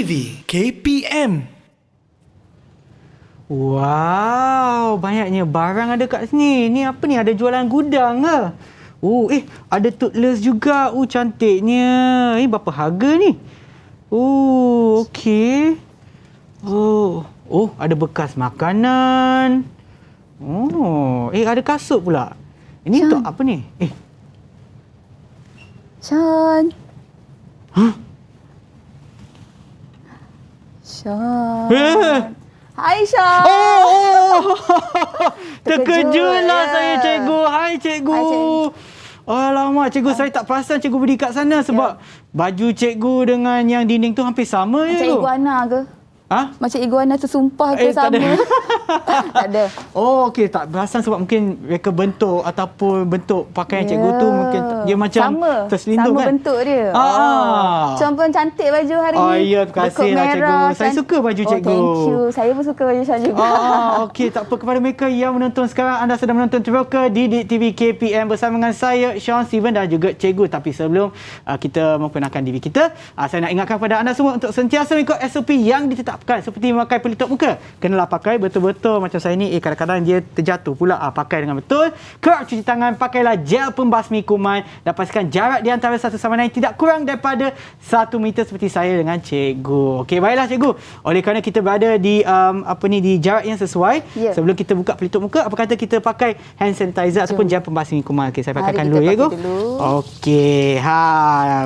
TV KPM. Wow, banyaknya barang ada kat sini. Ni apa ni? Ada jualan gudang ke? Oh, ada toothless juga. Cantiknya. Berapa harga ni? Oh, okey. Ada bekas makanan. Ada kasut pula. Ini untuk apa ni? Sean. Hah? Sean. Hai Sean. Terkejutlah saya, cikgu. Hai cikgu. Hai, cikgu. Alamak, cikgu, saya tak perasan cikgu berdiri kat sana sebab baju cikgu dengan yang dinding tu hampir sama je. Macam iguana ke? Macam iguana tersumpah ke sama? Tak ada. Tak ada. Okey, tak perasan sebab mungkin mereka bentuk ataupun bentuk pakaian cikgu tu mungkin dia macam terselindung kan? Sama bentuk dia. Sean pun cantik baju hari ni. Ya, terima kasihlah cikgu. Saya suka baju cikgu. Thank you. Saya pun suka baju Sean juga. Okey, tak apa, kepada mereka yang menonton sekarang, anda sedang menonton Teroka Didik TV KPM bersama dengan saya, Sean Steven dan juga cikgu. Tapi sebelum kita memperkenalkan diri kita, saya nak ingatkan kepada anda semua untuk sentiasa mengikut SOP yang ditetapkan seperti memakai pelitup muka. Kenalah pakai betul-betul. Macam saya ni, kadang-kadang dia terjatuh pula. Pakai dengan betul. Kerap cuci tangan, pakailah gel pembasmi kuman dan pastikan jarak di antara satu sama lain tidak kurang daripada 1 meter seperti saya dengan cikgu. Okey, baiklah cikgu. Oleh kerana kita berada di di jarak yang sesuai, sebelum kita buka pelitup muka, apa kata kita pakai hand sanitizer ataupun gel pembasmi kuman. Okey, saya pakaikan dulu ya, cikgu. Okey,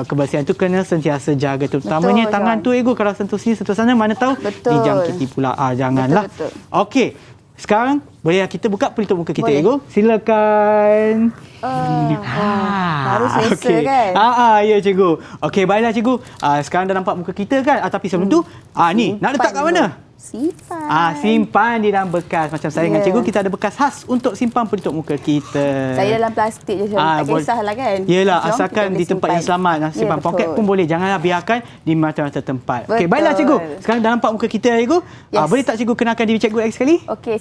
kebersihan tu kena sentiasa jaga, terutamanya tangan tu, cikgu. Kalau sentuh sini, sentuh sana, mana tahu dijangkiti pula. Janganlah. Okey. Sekarang boleh kita buka pelitup muka kita, cikgu. Silakan. Harus selesa kan? Ya cikgu. Okey, baiklah cikgu. Sekarang dah nampak muka kita kan? Tapi sebelum tu, ni nak letak kat mana? Simpan. Simpan di dalam bekas. Macam saya dengan cikgu, kita ada bekas khas untuk simpan pelitup muka kita. Saya dalam plastik je, tak kisahlah kan? Yelah, asalkan di tempat yang selamat. Simpan poket pun boleh. Janganlah biarkan di mata-mata tempat. Okey, baiklah cikgu. Sekarang dah nampak muka kita, cikgu. Boleh tak cikgu kenalkan diri cikgu lagi sekali? Okey,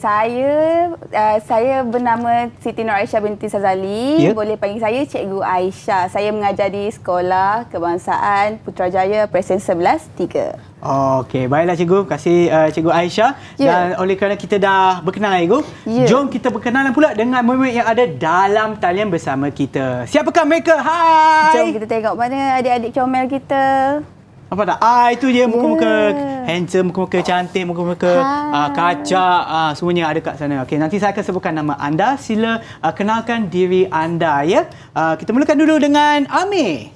saya bernama Siti Nur Aisyah binti Sazali. Boleh panggil saya Cikgu Aisyah. Saya mengajar di Sekolah Kebangsaan Putrajaya Presiden 11 3. Okey, baiklah cikgu. Terima kasih Cikgu Aisyah. Dan oleh kerana kita dah berkenalan, cikgu, jom kita berkenalan pula dengan murid yang ada dalam talian bersama kita. Siapakah mereka? Hai! Jom kita tengok mana adik-adik comel kita. Apa tak? Itu je muka-muka handsome, muka-muka cantik, muka-muka kacak, semuanya ada kat sana. Okey, nanti saya akan sebutkan nama anda. Sila kenalkan diri anda, ya. Kita mulakan dulu dengan Amir.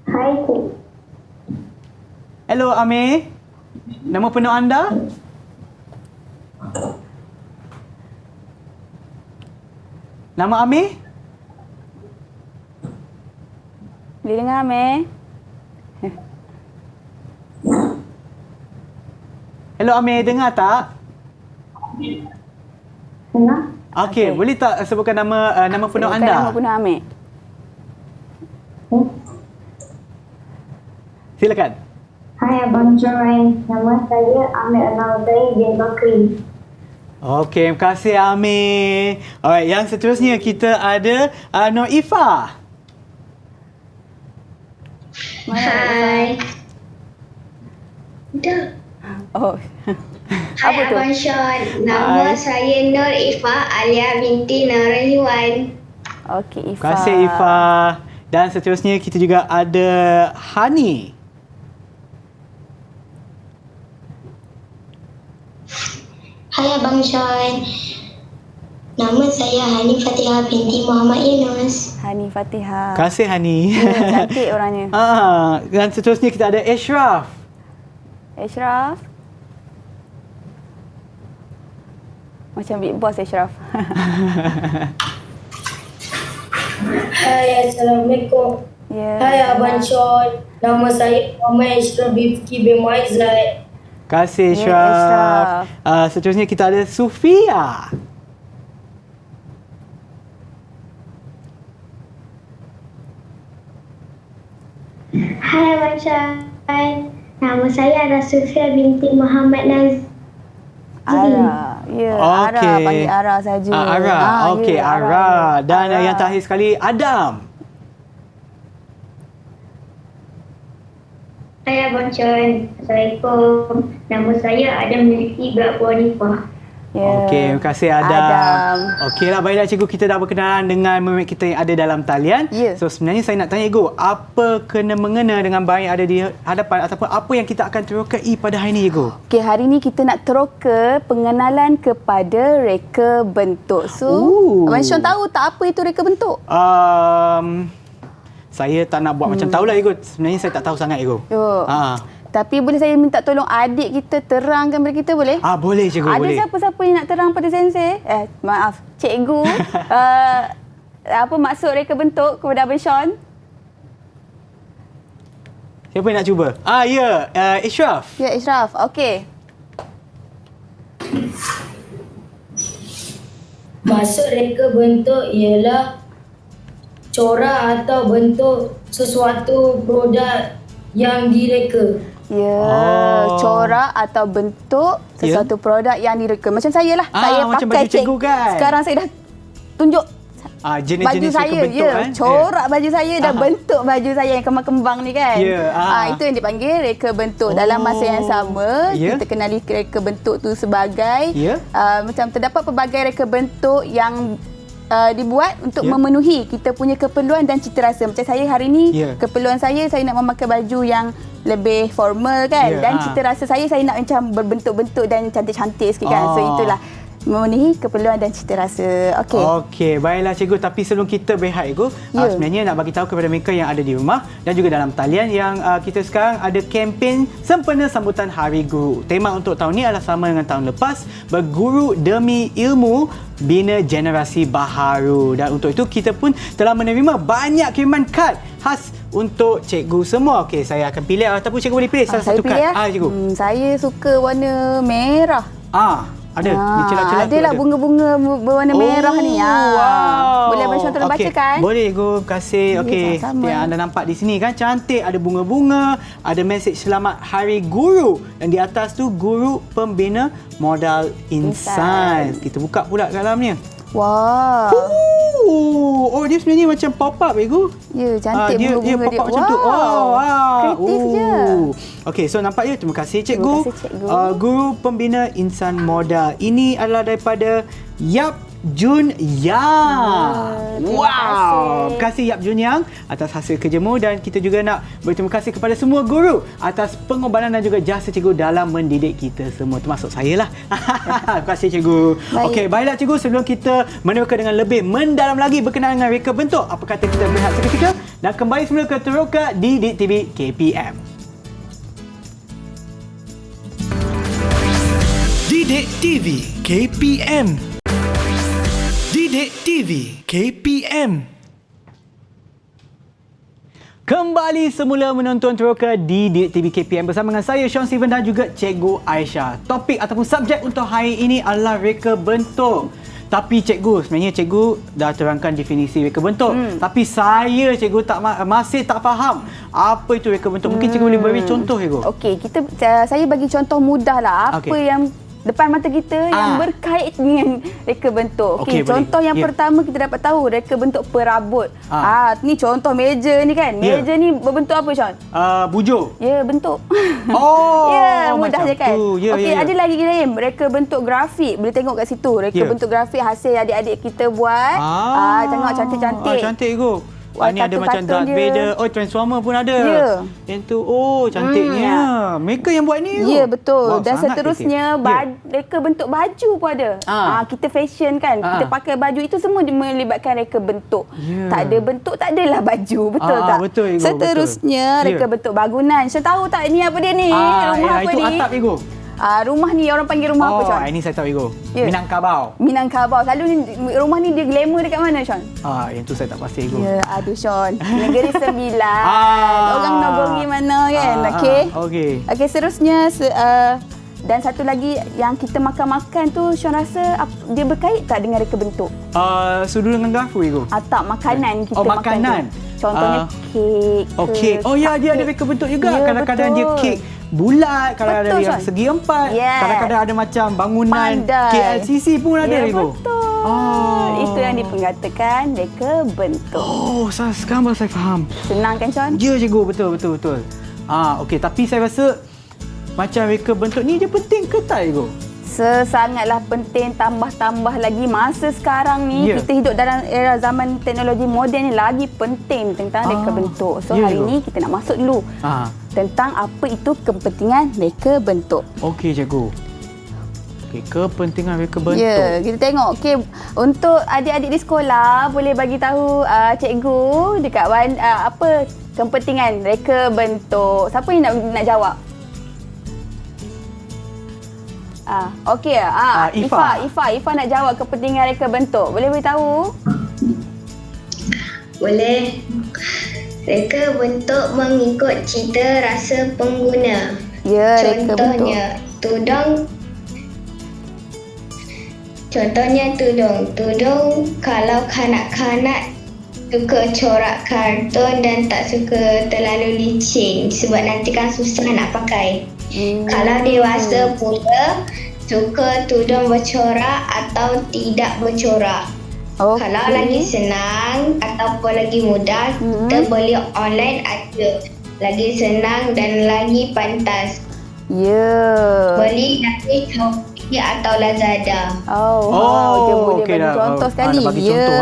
Hai, Hello Amir. Nama penuh anda? Nama Amir? Boleh dengar, Amir? Hello Amir, dengar tak? Dengar. Okey, boleh tak sebutkan nama penuh anda? Nama penuh Amir. Silakan. Hai Abang Joy, nama saya Amir Analdai bin Bakri. Okey, terima kasih Amir. Alright, yang seterusnya kita ada Noifah. Hai. Hai Abang Sean, nama saya Nur Ifah Alia binti Nurul. Okey, Ifah. Terima kasih Ifah. Dan seterusnya kita juga ada Hani. Hai Abang Sean, nama saya Hani Fatihah binti Muhammad Yunus. Hani Fatihah. Terima kasih Hani. Cantik orangnya. Dan seterusnya kita ada Ashraf. Ashraf. Macam Big Boss Ashraf. Hai, Assalamualaikum. Hai Abang Sean, nama saya Muhammad Ashraf Bifki bin Maizat. Terima kasih Ashraf. Seterusnya kita ada Sufia. Hai Abang Sean, nama saya Ara Sufia binti Muhammad Nazri. Ara. Ara, panggil Ara saja. Ara. Okey, Ara. Dan yang terakhir sekali Adam. Hai Abang Sean. Assalamualaikum. Nama saya Adam Miliki bin Abu Hanifah. Okey, terima kasih Adam. Okeylah, baiklah cikgu, kita dah berkenalan dengan murid kita yang ada dalam talian. Ya. So sebenarnya saya nak tanya cikgu, apa kena-mengena dengan barang yang ada di hadapan ataupun apa yang kita akan terokai pada hari ini cikgu? Okey, hari ni kita nak teroka pengenalan kepada reka bentuk. So, Abang Sean tahu tak apa itu reka bentuk? Saya tak nak buat macam tahulah cikgu. Sebenarnya saya tak tahu sangat cikgu. Tapi boleh saya minta tolong adik kita terangkan kepada kita, boleh? Boleh cikgu, ada boleh. siapa-siapa yang nak terang pada sensei? Maaf, cikgu. Apa maksud reka bentuk kepada Abang Sean? Siapa yang nak cuba? Ishraf. Ya, Ishraf. Okey. Maksud reka bentuk ialah corak atau bentuk sesuatu produk yang direka. Corak atau bentuk sesuatu produk yang direka. Macam saya lah. Saya macam pakai baju cikgu kan? Sekarang saya dah tunjuk jenis-jenis baju saya. bentuk kan? Corak baju saya dah bentuk baju saya yang kembang-kembang ni kan. Itu yang dipanggil reka bentuk. Dalam masa yang sama, kita kenali reka bentuk tu sebagai macam terdapat pelbagai reka bentuk yang dibuat untuk memenuhi kita punya keperluan dan cita rasa. Macam saya hari ni, keperluan saya nak memakai baju yang lebih formal kan, dan cita rasa saya nak macam berbentuk-bentuk dan cantik-cantik sikit kan. So itulah memenuhi keperluan dan cita rasa. Okey, baiklah cikgu. Tapi sebelum kita berehat cikgu, sebenarnya nak bagi tahu kepada mereka yang ada di rumah dan juga dalam talian yang kita sekarang ada kempen sempena sambutan Hari Guru. Tema untuk tahun ini adalah sama dengan tahun lepas, berguru demi ilmu, bina generasi baharu. Dan untuk itu kita pun telah menerima banyak kiriman kad khas untuk cikgu semua. Okey, saya akan pilih ataupun cikgu boleh pilih salah satu kad. Cikgu. Saya suka warna merah. Ada di celah-celah adalah bunga-bunga berwarna merah ni. Wow. Boleh Abang Sean tolong bacakan? Boleh, cikgu. Terima kasih. Okey. Yang anda nampak di sini kan cantik, ada bunga-bunga, ada mesej selamat Hari Guru dan di atas tu guru pembina modal insan. Kita buka pula kat dalamnya. Wah. Dia sebenarnya macam pop-up, cikgu. Ya, cantik bunga-bunga dia. Dia pop-up macam tu. Kreatif je. Okey, so nampak ya. Terima kasih cikgu. Terima kasih cikgu. Guru pembina insan modal. Ini adalah daripada Yap Jun Yang. Terima kasih Yap Jun Yang atas hasil kerjamu, dan kita juga nak berterima kasih kepada semua guru atas pengorbanan dan juga jasa cikgu dalam mendidik kita semua, termasuk saya lah. Terima kasih cikgu. Okey, baiklah cikgu, sebelum kita meneroka dengan lebih mendalam lagi berkenaan dengan reka bentuk, apa kata kita berehat seketika dan kembali semula ke Teroka di Didik TV KPM. Didik TV KPM. Didik TV KPM. Kembali semula menonton Teroka di Didik TV KPM bersama dengan saya Sean Steven dan juga Cikgu Aisyah. Topik ataupun subjek untuk hari ini adalah reka bentuk. Tapi cikgu, sebenarnya cikgu dah terangkan definisi reka bentuk. Tapi saya cikgu masih tak faham apa itu reka bentuk. Mungkin cikgu boleh beri contoh cikgu. Okey, saya bagi contoh mudah lah. Apa yang depan mata kita yang berkait dengan reka bentuk. Okey, contoh yang pertama kita dapat tahu reka bentuk perabot. Ni contoh meja ni kan. Meja ni berbentuk apa, Sean? Bujur. Ya, bentuk. Mudah je kan. Okey, ada lagi lain, reka bentuk grafik. Boleh tengok kat situ. Reka bentuk grafik hasil adik-adik kita buat. Tengok cantik-cantik. Cantik cikgu. Ni ada macam Darth Vader. Transformer pun ada. Yang tu, cantiknya. Mereka yang buat ni. Ya, betul. Dan seterusnya, reka bentuk baju pun ada. Kita fashion kan. Kita pakai baju itu semua melibatkan reka bentuk. Tak ada bentuk, tak adalah baju. Betul tak? Betul, Ibu. Seterusnya, reka bentuk bangunan. Saya tahu tak ni apa dia ni? Rumah apa itu ni? Itu atap, Ibu. Rumah ni orang panggil rumah apa, Sean? Ini saya tahu, Ibu. Minangkabau. Minangkabau. Selalu ni, rumah ni dia glamour dekat mana, Sean? Yang tu saya tak pasti, Ibu. Ya, aduh, Sean. Negeri Sembilan. Orang Nagori mana kan? Okey, seterusnya dan satu lagi yang kita makan-makan tu, Sean rasa dia berkait tak dengan reka bentuk? Sudu dengan garpu, Ibu. Tak, makanan kita makan. Makanan. Contohnya kek. Dia ada reka bentuk juga. Kadang-kadang dia kek bulat, kadang-kadang ada yang segi empat, kadang-kadang ada macam bangunan KLCC pun ada, Ibu. Betul. Itu yang diperkatakan reka bentuk. Sekarang baru saya faham. Senang kan, Sean? Ya, cikgu. Betul. Okey, tapi saya rasa macam reka bentuk ni je penting ke tak, Ego? Sesangatlah penting, tambah-tambah lagi masa sekarang ni. Ya. Kita hidup dalam era zaman teknologi moden ni, lagi penting tentang reka bentuk. So hari ni kita nak masuk dulu tentang apa itu kepentingan reka bentuk. Okey, cikgu. Okey, kepentingan reka bentuk. Ya, kita tengok. Okey, untuk adik-adik di sekolah boleh bagi tahu cikgu dekat apa kepentingan reka bentuk. Siapa yang nak jawab? Okey. Ifa nak jawab kepentingan reka bentuk. Boleh beritahu? Boleh. Reka bentuk mengikut cita rasa pengguna. Ya, reka bentuk. Contohnya tudung. Kalau kanak-kanak suka corak kartun dan tak suka terlalu licin sebab nanti kan susah nak pakai. Kalau dewasa pula suka tudung bercorak atau tidak bercorak. Kalau lagi senang ataupun lagi mudah, kita beli online ada. Lagi senang dan lagi pantas. Beli dari Shopee atau Lazada. Dia boleh bagi contoh sekali.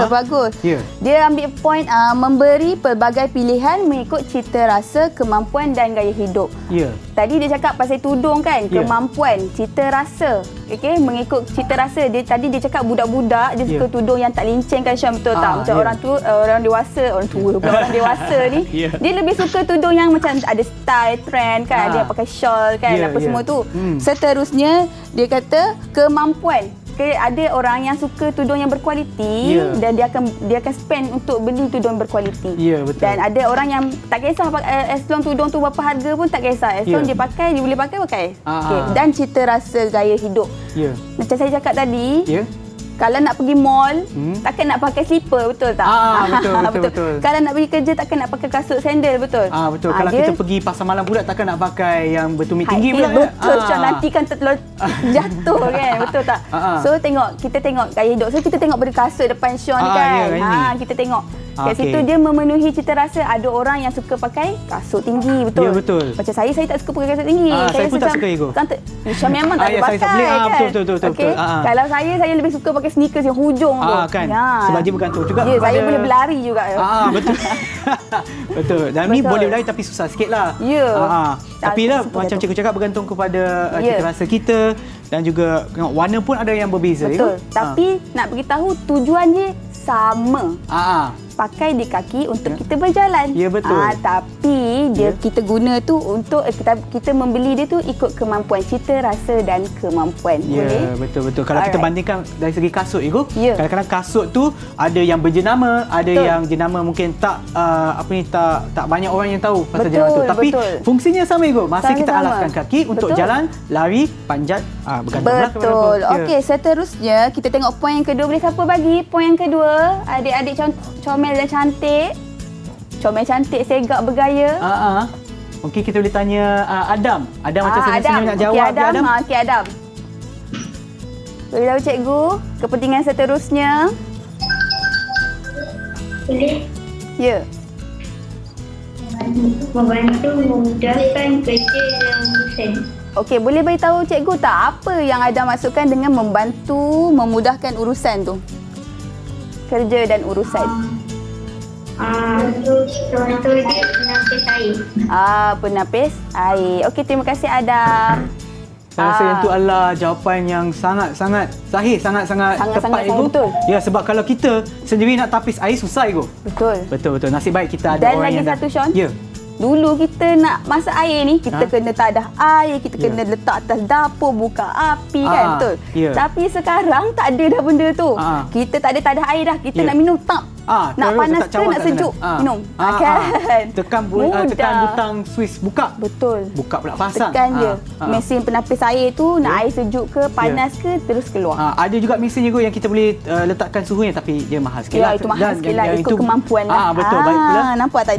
Bagus. Dia ambil point memberi pelbagai pilihan mengikut cita rasa, kemampuan dan gaya hidup. Tadi dia cakap pasal tudung kan, kemampuan, cita rasa. Okey, mengikut cita rasa. Tadi dia cakap budak-budak dia suka tudung yang tak lincin kan, Syam, betul tak? Macam orang dewasa ni, dia lebih suka tudung yang macam ada style, trend kan, dia pakai shawl kan, apa semua tu. Seterusnya dia kata kemampuan. Ada orang yang suka tudung yang berkualiti dan dia akan spend untuk beli tudung berkualiti. Betul. Dan ada orang yang tak kisah as long tudung tu berapa harga pun tak kisah. As long dia pakai, dia boleh pakai. Okay. Dan cita rasa gaya hidup. Macam saya cakap tadi, kalau nak pergi mall, takkan nak pakai slipper, betul tak? Betul. Kalau nak pergi kerja, takkan nak pakai kasut sandal, betul? Betul. Kalau kita pergi pasar malam pula, takkan nak pakai yang bertumit tinggi pula. Betul, Syah. Nanti kan jatuh kan, betul tak? So kita tengok gaya hidup. So kita tengok beri kasut depan Syah ni kan. Kita tengok. Kat situ dia memenuhi cita rasa. Ada orang yang suka pakai kasut tinggi, betul? Ya, betul. Macam saya tak suka pakai kasut tinggi. Saya pun tak suka, Ego. Syah memang tak boleh pakai kan? Betul. Kalau saya lebih suka pakai sneakers yang hujung tu. Kan? Sebab dia bergantung juga kepada... saya boleh berlari juga. Betul. Betul. Dan ni boleh berlari tapi susah sikit lah. Tapi lah macam cikgu cakap, bergantung kepada cita rasa kita. Dan juga warna pun ada yang berbeza. Betul. Tapi nak beritahu tujuan dia sama. Pakai di kaki untuk kita berjalan. Ya, betul. Tapi kita guna tu untuk kita membeli dia tu ikut kemampuan, cita rasa dan kemampuan. Ya, betul. Kalau kita bandingkan dari segi kasut, Ego, kadang-kadang kasut tu ada yang berjenama, ada yang jenama mungkin tak tak banyak orang yang tahu pasal jenama tu. Tapi fungsinya sama, Ego. Masih kita alaskan kaki untuk jalan, lari, panjat, bergantunglah. Betul. Okey, seterusnya kita tengok poin yang kedua. Boleh siapa bagi poin yang kedua? Adik-adik comel dan cantik. Comel cantik, segak, bergaya. Okey, kita boleh tanya Adam. Adam macam senyum-senyum nak jawab. Adam. Okey, Adam. Beritahu cikgu kepentingan seterusnya. Boleh. Ya. Membantu memudahkan kerja dan urusan. Okey, boleh beritahu cikgu tak apa yang Adam maksudkan dengan membantu memudahkan urusan tu? Kerja dan urusan. Contoh dia penapis air. Penapis air. Okey, terima kasih Adam. Saya rasa yang tu adalah jawapan yang sangat-sangat sahih, sangat-sangat tepat, Ego. Betul. Ya, sebab kalau kita sendiri nak tapis air susah, Ego. Betul. Betul. Nasib baik kita ada dan orang yang... Dan lagi satu, Sean. Ya. Dulu kita nak masak air ni, kita kena tadah air, kita kena letak atas dapur, buka api kan, betul? Tapi sekarang tak ada dah benda tu. Kita tak ada tadah air dah, kita nak minum tak. Nak panas ke nak sejuk, minum. Kan? Tekan butang Swiss, buka. Betul. Buka pula pasang. Tekan je. Mesin penapis air tu, nak air sejuk ke, panas ke, terus keluar. Ada juga mesin juga yang kita boleh letakkan suhunya, tapi dia mahal sikit lah. Itu mahal sikit lah, ikut kemampuan lah. Betul, baik pula. Nampak tak?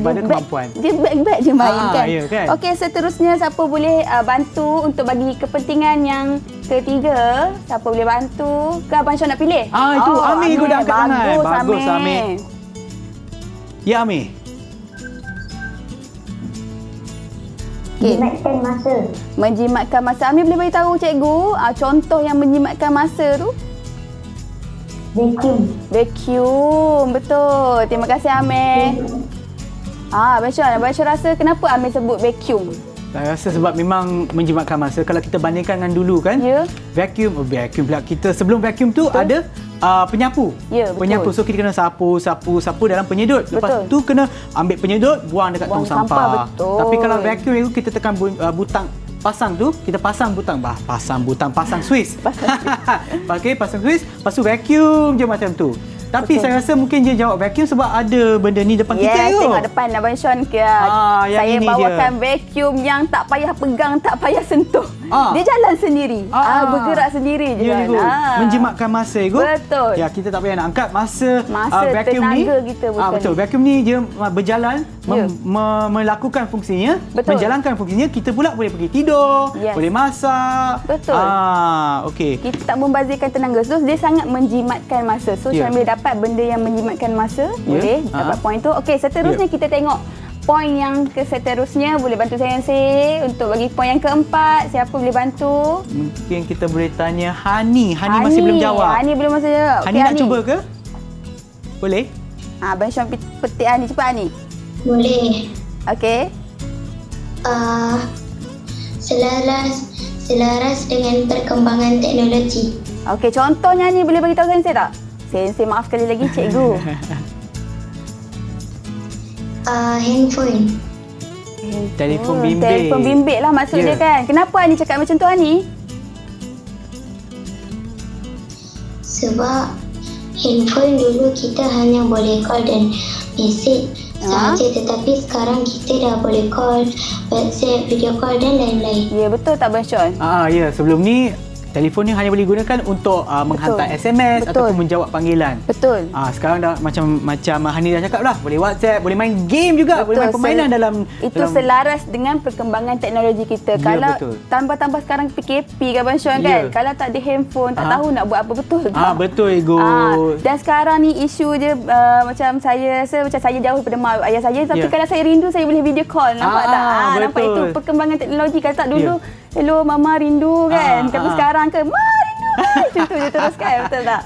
Dia back je main kan. Okey, seterusnya siapa boleh bantu untuk bagi kepentingan yang ketiga? Siapa boleh bantu? Ke Abang Syah nak pilih? Itu Amir ikut dah angkat tangan. Bagus, Amir. Ya, Amir. Okey. Jimatkan masa. Menjimatkan masa. Amir boleh beritahu cikgu contoh yang menjimatkan masa tu? Vacuum. Vacuum. Betul. Terima kasih Amir. Abang Syah rasa kenapa Amir sebut vacuum? Saya rasa sebab memang menjimatkan masa. Kalau kita bandingkan dengan dulu kan, Ya. vacuum pula. Kita sebelum vacuum tu ada penyapu. Ya, betul. Penyapu. So kita kena sapu dalam penyedut. Lepas Betul. tu kena ambil penyedut, buang dekat tong Buang sampah, sampah. betul. Tapi kalau vacuum itu kita tekan butang pasang tu, kita pasang butang. Pasang Swiss. Okey, pasang Swiss, lepas tu vacuum je macam tu. Tapi Betul. saya rasa mungkin dia jawab vacuum sebab ada benda ni depan kita. Tengok depan Abang Sean ke. Yang Saya ini bawakan dia. vacuum yang tak payah pegang, tak payah sentuh. Dia jalan sendiri. Bergerak sendiri je. Ya, Igu. Menjimatkan masa, Igu. Betul. Ya, kita tak payah nak angkat masa vacuum tenaga ni. kita bukan Betul. ni. Vacuum ni dia berjalan, Ya. melakukan fungsinya, Betul. menjalankan fungsinya. Kita pula boleh pergi tidur, Yes. boleh masak. Betul. Okey. Kita tak membazirkan tenaga. So, dia sangat menjimatkan masa. So, Ya. Syamil dapat benda yang menjimatkan masa. Boleh dapat poin tu. Okey, seterusnya kita tengok poin yang seterusnya. Boleh bantu saya untuk bagi poin yang keempat. Siapa boleh bantu? Mungkin kita boleh tanya Hani. Hani masih belum jawab. Hani belum masih jawab. Hani nak cuba ke? Boleh? Abang Syam petik Hani. Cepat Hani. Boleh. Okey. Selaras dengan perkembangan teknologi. Okey, contohnya ni boleh bagi tahu Sensei tak? Sensei maaf sekali lagi cikgu. Handphone. Telefon bimbit. Telefon bimbit lah maksud Ya. dia kan. Kenapa Ani cakap macam tu Ani? Sebab handphone dulu kita hanya boleh call dan message sahaja, tetapi sekarang kita dah boleh call, WhatsApp, video call dan lain-lain. Ya, betul tak Abang Sean? Ya, sebelum ni telefon ni hanya boleh digunakan untuk menghantar SMS Betul. ataupun menjawab panggilan. Betul. Sekarang dah macam Hani dah cakap lah, boleh WhatsApp, boleh main game juga, boleh main permainan dalam Selaras dengan perkembangan teknologi kita. Ya, Kalau betul. tambah-tambah sekarang PKP kan Abang Sean kan. Ya. Kalau tak ada handphone, tak tahu nak buat apa, betul tak? betul Ego. Dan sekarang ni isu je macam saya rasa macam saya jauh daripada mak ayah saya, tapi Ya. kalau saya rindu saya boleh video call. Nampak tak? Nampak betul. itu perkembangan teknologi. Kalau tak dulu hello mama rindu kan. Tapi sekarang ke ma rindu. Macam tu je terus kan, betul tak?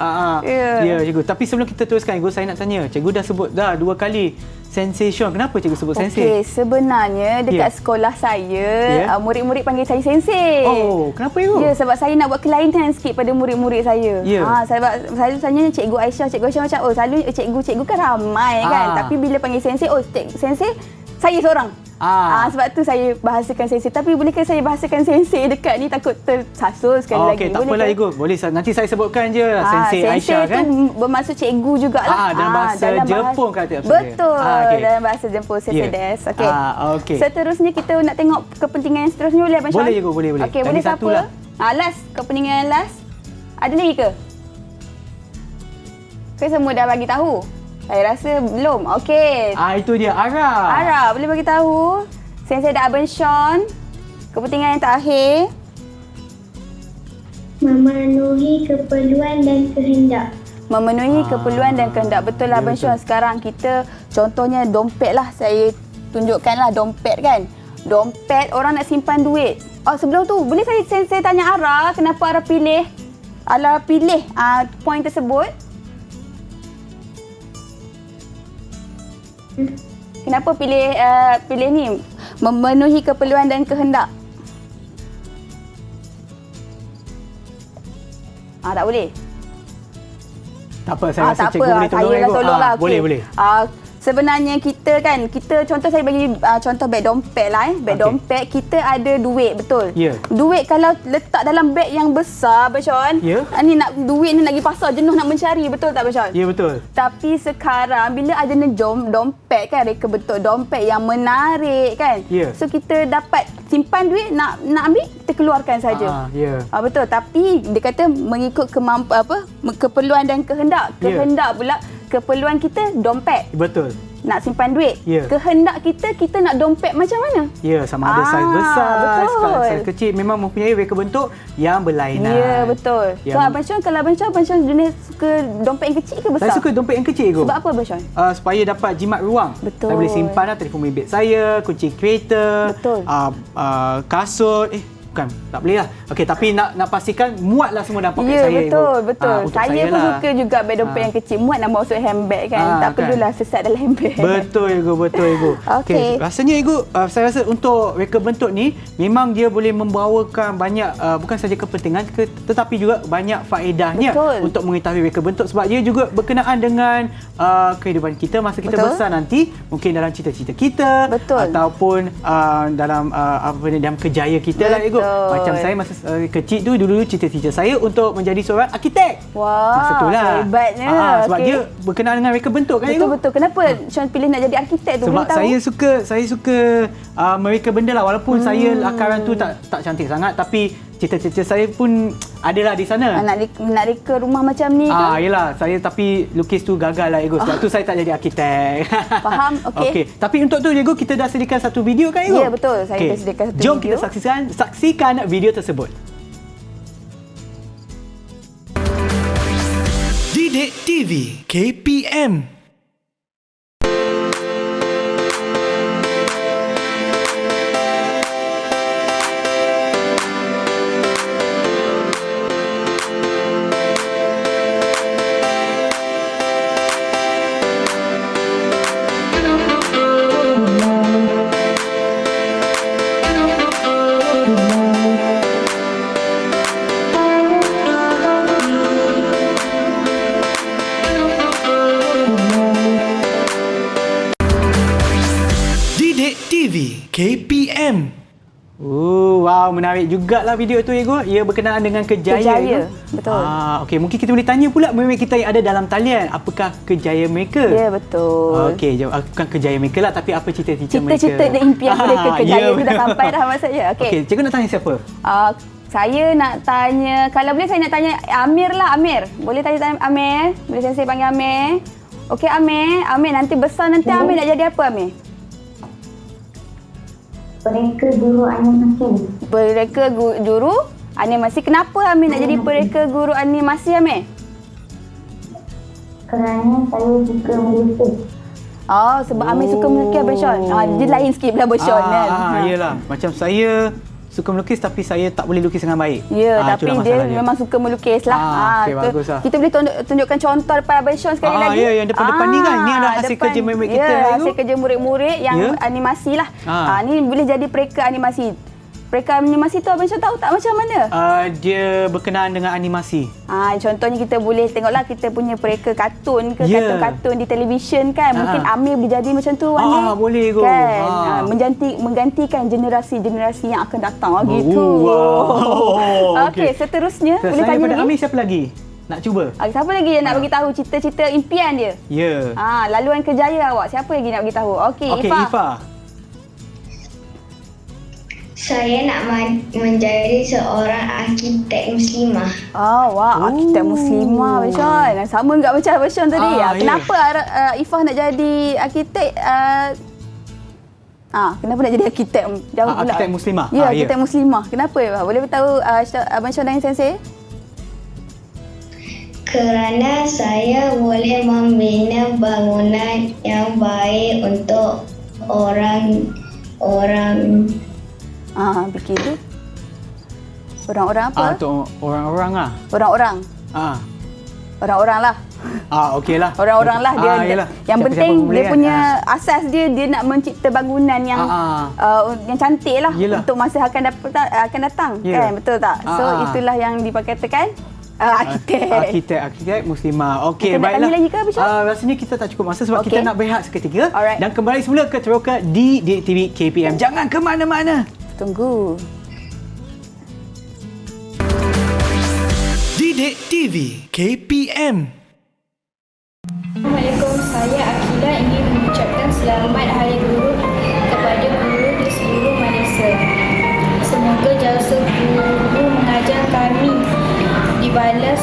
Ya, cikgu. Tapi sebelum kita teruskan, Cikgu, saya nak tanya. Cikgu dah sebut dah 2 kali sensation. Kenapa cikgu sebut sensei? Okey, sebenarnya dekat sekolah saya, murid-murid panggil saya sensei. Oh, kenapa Cikgu? Ya, sebab saya nak buat kelainan sikit pada murid-murid saya. Ya. Sebab selalu tanya cikgu Aisyah macam, selalu cikgu-cikgu kan ramai kan. Tapi bila panggil sensei, sensei, saya seorang. Sebab tu saya bahasakan sensei. Tapi bolehkah saya bahasakan sensei dekat ni, takut tersasul sekali lagi. Okey, tak apalah Cikgu. Boleh, nanti saya sebutkan je sensei Aisyah kan. Sensei tu bermaksud cikgu jugalah. Dalam bahasa Jepun kata maksudnya. Betul. Okay. Dalam bahasa Jepun sensei des. Okey. Okey. Seterusnya kita nak tengok kepentingan yang seterusnya, boleh Abang Syam? Boleh, Cikgu, boleh. Okey, Tadi boleh satu siapa? lah. Last, kepentingan yang last. Ada lagi ke? Ke semua dah bagi tahu? Saya rasa belum. Okey. Itu dia, Ara. Ara, boleh bagi tahu? Sensei dah Abang Sean. Kepentingan yang terakhir. Memenuhi keperluan dan kehendak. Memenuhi keperluan dan kehendak. Betul lah Abang Sean. Sekarang kita contohnya dompet lah. Saya tunjukkanlah dompet kan. Dompet orang nak simpan duit. Sebelum tu boleh saya tanya Ara, kenapa Ara pilih poin tersebut? Kenapa pilih ni? Memenuhi keperluan dan kehendak. Tak boleh. Tak apa, saya rasa tak cikgu boleh tolong. saya lah tolonglah. Boleh, boleh. Sebenarnya kita contoh saya bagi contoh beg dompet lah. Beg dompet kita ada duit, betul? Ya. Duit kalau letak dalam beg yang besar, Abang Sean. Ya. Ni duit ni nak pergi pasar, jenuh nak mencari, betul tak Abang Sean? Ya, betul. Tapi sekarang bila ada dompet kan, reka betul dompet yang menarik kan. Ya. So kita dapat simpan duit, nak ambil kita keluarkan saja. Ya. Betul, tapi dia kata mengikut keperluan dan kehendak. Kehendak pula keperluan kita dompet. Betul. nak simpan duit. Ya. Kehendak kita nak dompet macam mana? Ya, sama ada saiz besar, betul. saiz kecil, memang mempunyai reka bentuk yang berlainan. Ya, betul. So Abang Syon, kalau Abang Syon jenis suka dompet yang kecil ke besar? Saya suka dompet yang kecil tu. Sebab apa Abang Syon? Supaya dapat jimat ruang. Betul. Saya boleh simpan telefon bimbit saya, kunci kereta, Betul. kasut. Bukan, tak boleh lah. Okey, tapi nak pastikan muatlah semua dalam poket Ya, saya. betul. Untuk Saya pun lah. suka juga beg dompet yang kecil. Muat nak masuk handbag kan. Tak kan. perlulah sesat dalam handbag. Betul, Ego. Betul, Ego. Okey. Rasanya, Ego, saya rasa untuk reka bentuk ni, memang dia boleh membawakan banyak, bukan saja kepentingan, tetapi juga banyak faedahnya. Betul. Untuk mengetahui reka bentuk. Sebab dia juga berkenaan dengan kehidupan kita masa kita Betul. besar nanti. Mungkin dalam cita-cita kita. Betul. Ataupun dalam dalam kerjaya kita lah, Ego. Macam saya masa kecil tu, dulu cita-cita saya untuk menjadi seorang arkitek. Wah, masa tu lah. hebatnya. Sebab dia berkenaan dengan reka bentuk kan, Ego? Betul. Kenapa Syon pilih nak jadi arkitek tu? Sebab Boleh tahu? saya suka mereka benda lah, walaupun saya lakaran tu tak cantik sangat, tapi cita-cita saya pun adalah di sana. Nak reka rumah macam ni ke? Yelah, saya tapi lukis tu gagal lah, Ego. Sebab tu saya tak jadi arkitek. Faham, okey. Tapi untuk tu, Ego, kita dah sediakan satu video kan, Ego? Ya, betul. Saya dah sediakan satu Jom video. kita saksikan video tersebut. Didik TV KPM. Didik TV KPM. Wow, menarik jugalah video tu, Ego. Ia berkenaan dengan kejayaan. Kejaya, betul. Okey, mungkin kita boleh tanya pula mereka kita yang ada dalam talian, apakah kejayaan mereka? Ya, betul. Okey, bukan kejayaan mereka lah, tapi apa cita-cita mereka? Cita-cita dan impian mereka, kejayaan tu dah sampai dah maksudnya. Okey. Okey, cikgu nak tanya siapa? Saya nak tanya, kalau boleh saya nak tanya Amir lah, Amir. Boleh tanya Amir? Boleh saya panggil Amir? Okey, Amir nanti besar nanti Amir nak jadi apa, Amir? Mereka guru animasi. Pereka guru animasi. Kenapa Amir nak jadi pereka guru animasi, Amir? Kerana saya suka melukis. Sebab Amir suka melukis, Abang Syon. Dia lain sikit lah, Abang Syon kan. Yelah, macam saya suka melukis tapi saya tak boleh lukis dengan baik. Ya, tapi itulah dia masalahnya. memang suka melukis lah. Okey, bagus lah. Kita boleh tunjukkan contoh depan Abang Syon sekali lagi. Ya, yang depan-depan ni kan. Ni adalah hasil kerja murid-murid kita. Ya, Ego. hasil kerja murid-murid yang animasi lah. Ni boleh jadi pereka animasi. Pereka animasi tu Abang Syon tahu tak macam mana? Dia berkenaan dengan animasi. Contohnya kita boleh tengoklah kita punya pereka kartun ke kartun-kartun di televisyen kan. Mungkin Amir boleh jadi macam tu, Amir. Boleh, Ego. Kan? Menggantikan generasi-generasi yang akan datang gitu. Wow. Okey, seterusnya boleh Selain tanya daripada lagi. Amir, siapa lagi? Nak cuba? Siapa lagi yang nak bagi tahu cita-cita impian dia? Ya. Laluan kerjaya awak. Siapa lagi nak bagi tahu? Okey, Ifa. Saya nak menjadi seorang arkitek muslimah. Arkitek muslimah, Abang Syon. Sama enggak macam Abang Syon tadi? Kenapa Ifah nak jadi arkitek? Kenapa nak jadi arkitek? Jauh pula. Arkitek muslimah. Ya, arkitek muslimah. Kenapa, Ifah? Boleh beritahu Abang Syon dan Sensei? Kerana saya boleh membina bangunan yang baik untuk orang begitu. Orang-orang apa? Untuk orang-orang lah. Orang-orang. Orang-orang lah. Okeylah. Orang-orang lah dia. Yelah. Yang penting Siapa-siapa dia boleh punya asas dia nak mencipta bangunan yang yang cantik lah. Yelah. Untuk masa akan datang. Kan, betul tak? So itulah yang dikatakan Arkitek muslimah. Okey, Kita nak baiklah. tanya lagi ke, Abang Syon? Rasanya kita tak cukup masa sebab kita nak berehat seketika. Alright. Dan kembali semula ke Teroka di Didik TV KPM. Jangan ke mana-mana. Tunggu. Didik TV KPM. Assalamualaikum, saya Akilah ingin mengucapkan selamat Hari Guru kepada guru di seluruh Malaysia. Semoga jasa guru mengajar kami dibalas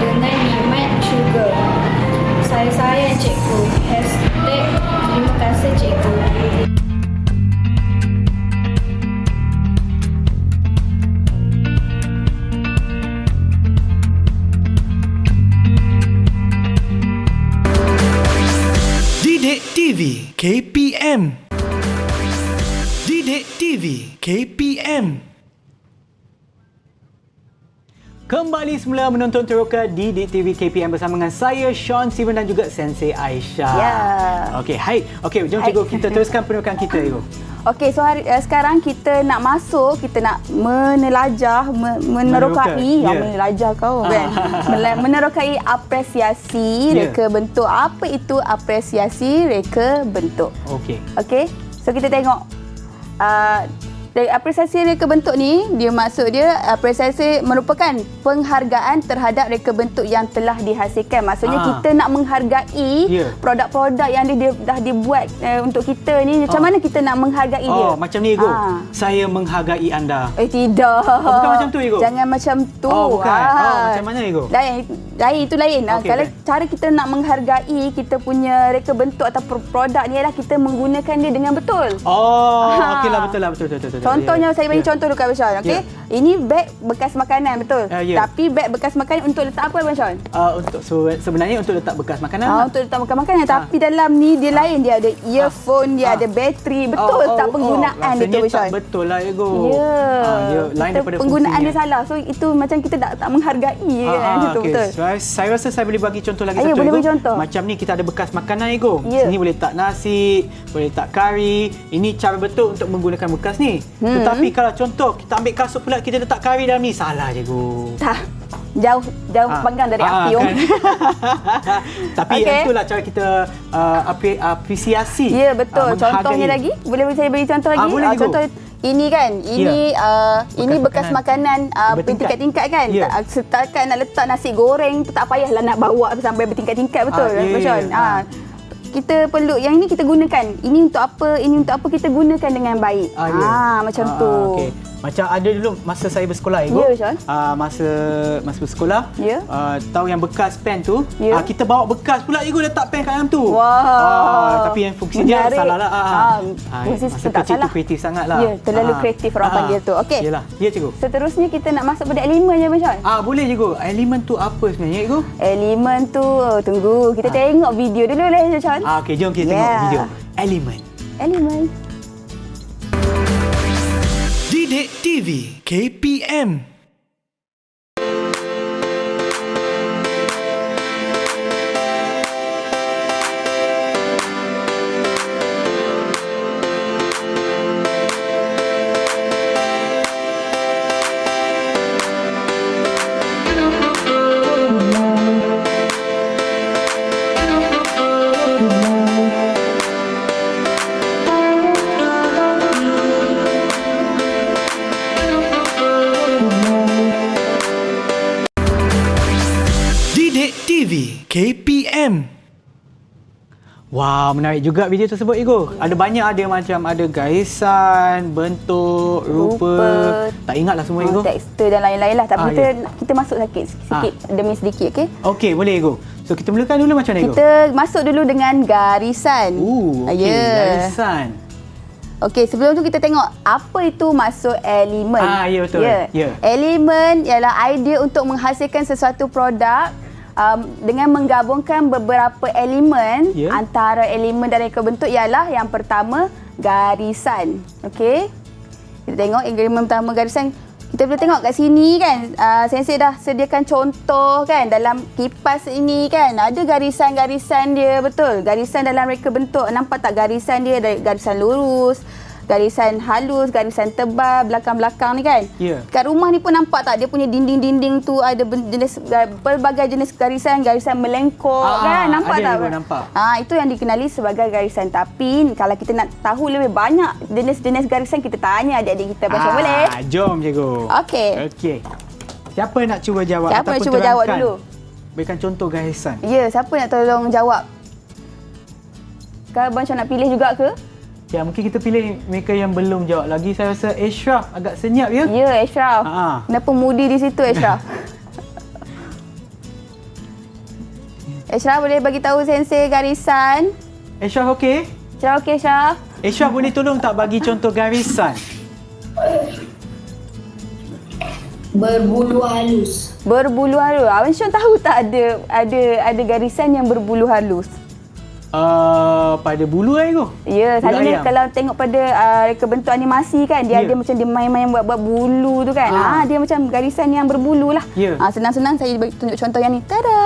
dengan nikmat syurga. Saya sayang cikgu. #terima kasih cikgu. Didik TV KPM. Didik TV KPM. Kembali semula menonton Teroka di TV KPM bersama dengan saya Sean Steven dan juga Sensei Aisyah. Ya. Okey, hai. Okey, jom cikgu kita teruskan penukaran kita cikgu. Okey, so sekarang kita nak masuk, kita nak menelajah, menerokai, Ya. menelajah kau kan. Menerokai apresiasi reka bentuk. Apa itu apresiasi reka bentuk? Okey. Okey, so kita tengok dari apresiasi reka bentuk ni, dia maksud dia apresiasi merupakan penghargaan terhadap reka bentuk yang telah dihasilkan. Maksudnya kita nak menghargai produk-produk yang dia dah dibuat untuk kita ni. Macam mana kita nak menghargai dia? Macam ni Ego. Saya menghargai anda. Tidak. Bukan macam tu Ego. Jangan macam tu. Bukan. Macam mana Ego? Lain itu lain. Okey, Kalau baik. cara kita nak menghargai kita punya reka bentuk atau produk ni ialah kita menggunakan dia dengan betul. Okeylah, betul. Contohnya saya bagi contoh dulu Kak Abang, okey. Ini beg bekas makanan, betul. Tapi beg bekas makanan untuk letak apa Abang Sean? Untuk sebenarnya untuk letak bekas makanan. Untuk letak bekas makanan, tapi dalam ni dia lain, dia ada earphone, dia ada bateri. Betul tak penggunaan dia tu Abang Sean? Tak betul lah Ego. Ya. Dia lain daripada penggunaan fungsinya. dia salah. So itu macam kita tak menghargai kan. Itu okey. betul. Saya rasa saya boleh bagi contoh lagi Ya, satu boleh Ego. bagi contoh. Macam ni kita ada bekas makanan Ego. Ya. Sini boleh letak nasi, boleh letak kari. Ini cara betul untuk menggunakan bekas ni. Tetapi kalau contoh kita ambil kasut pula kita letak kari dalam ni, salah je Ego. Tak. Jauh panggang dari api kan? Tapi itulah cara kita apresiasi. Ya, betul. menghargai. Contohnya lagi? Boleh saya bagi contoh lagi? Boleh, Ibu. Contoh ini kan, ini bekas makanan bertingkat-tingkat kan. Ya. Setakat nak letak nasi goreng tu tak payahlah nak bawa sampai bertingkat-tingkat, betul Abang Sean? Kita perlu yang ini kita gunakan. Ini untuk apa? Ini untuk apa kita gunakan dengan baik. Macam tu. Okay. Macam ada dulu masa saya bersekolah Ibu. Ya, Sean. Masa bersekolah. Ya. Tahu yang bekas pen tu, Ya. kita bawa bekas pula Ibu letak pen kat dalam tu. Wah. Tapi yang fungsi dia salah lah. Fungsi masa tak kecil salah. tu kreatif sangat lah. Ya, terlalu kreatif orang panggil tu. Okey. Yalah. Ya cikgu. Seterusnya kita nak masuk pada elemen je Abang Sean. Boleh cikgu. Elemen tu apa sebenarnya cikgu? Elemen tu, tunggu. Kita tengok video dulu lah Abang Sean. Okey, jom kita tengok video. Elemen. Elemen. Didik TV KPM. Didik TV KPM. Wah, menarik juga video tersebut Igo. Ada banyak, ada macam ada garisan, bentuk, rupa. Tak ingatlah semua Igo. Tekstur dan lain-lain lah. Tapi kita masuk sikit demi sedikit, okey? Okey, boleh Igo. So kita mulakan dulu macam mana Igo? Kita masuk dulu dengan garisan. Okey, garisan. Okey, sebelum tu kita tengok apa itu masuk elemen. Ya betul. Ya. Elemen ialah idea untuk menghasilkan sesuatu produk dengan menggabungkan beberapa elemen. Antara elemen dan reka bentuk ialah yang pertama garisan. Okey. Kita tengok elemen pertama garisan. Kita boleh tengok kat sini kan, Sensei dah sediakan contoh kan dalam kipas ini kan. Ada garisan-garisan dia, betul. Garisan dalam reka bentuk. Nampak tak garisan dia? Ada garisan lurus, garisan halus, garisan tebal, belakang-belakang ni kan. Kat rumah ni pun nampak tak dia punya dinding-dinding tu ada jenis pelbagai jenis garisan melengkok kan. Nampak tak? Nampak. Itu yang dikenali sebagai garisan. Tapi kalau kita nak tahu lebih banyak jenis-jenis garisan, kita tanya adik-adik kita. Macam boleh? Jom cikgu. Okey. Siapa nak cuba jawab? Siapa nak cuba jawab dulu? Berikan contoh garisan. Ya, siapa nak tolong jawab? Kalau Abang Syah nak pilih juga ke? Ya, mungkin kita pilih mereka yang belum jawab lagi. Saya rasa Ashraf agak senyap ya. Ya, Ashraf. Kenapa moody di situ Ashraf? Ashraf boleh bagi tahu sensei garisan? Ashraf okey? Ashraf okey, Ashraf? Ashraf boleh tolong tak bagi contoh garisan? Berbulu halus. Berbulu halus. Abang Syon tahu tak ada garisan yang berbulu halus? Pada bulu tu. Ya, Bulu selalunya ayam. kalau tengok pada bentuk animasi kan, dia ada macam dia main-main buat bulu tu kan. Dia macam garisan yang berbulu lah. Ya. Senang-senang saya bagi tunjuk contoh yang ni. Tada!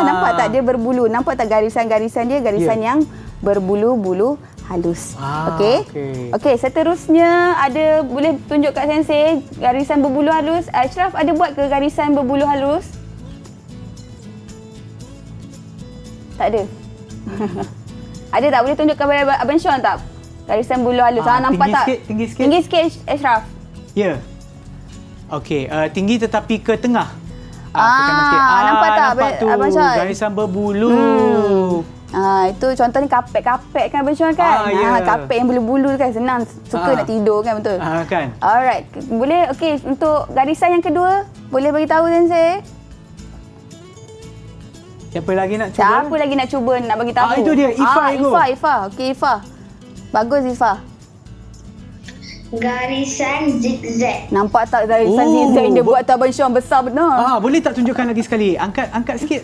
Nampak tak dia berbulu? Nampak tak garisan-garisan dia? Garisan yang berbulu-bulu halus. Okey. Okey, seterusnya ada boleh tunjuk kat sensei garisan berbulu halus. Ashraf ada buat ke garisan berbulu halus? Tak ada. Ada tak? Boleh tunjuk kepada Abang Syon tak? Garisan bulu halus. Nampak tinggi tak? sikit, tinggi sikit. Tinggi sikit, Ashraf. Ya. Okey, tinggi tetapi ke tengah. Ke kanan sikit. Nampak tak, nampak tu. Abang Syon? Garisan berbulu. Itu contohnya kapet-kapet kan Abang Syon kan? Kapet yang bulu-bulu kan. Senang, suka nak tidur kan, betul? Kan. Alright. Boleh, okey. Untuk garisan yang kedua, boleh bagi tahu sensei? Siapa lagi nak cuba? Siapa lagi nak cuba nak bagi tahu? Itu dia, Ifah Ego. Ifah. Okey, Ifah. Bagus, Ifah. Garisan zigzag. Nampak tak garisan zigzag yang dia buat tu Abang Syon besar benar? Boleh tak tunjukkan lagi sekali? Angkat sikit.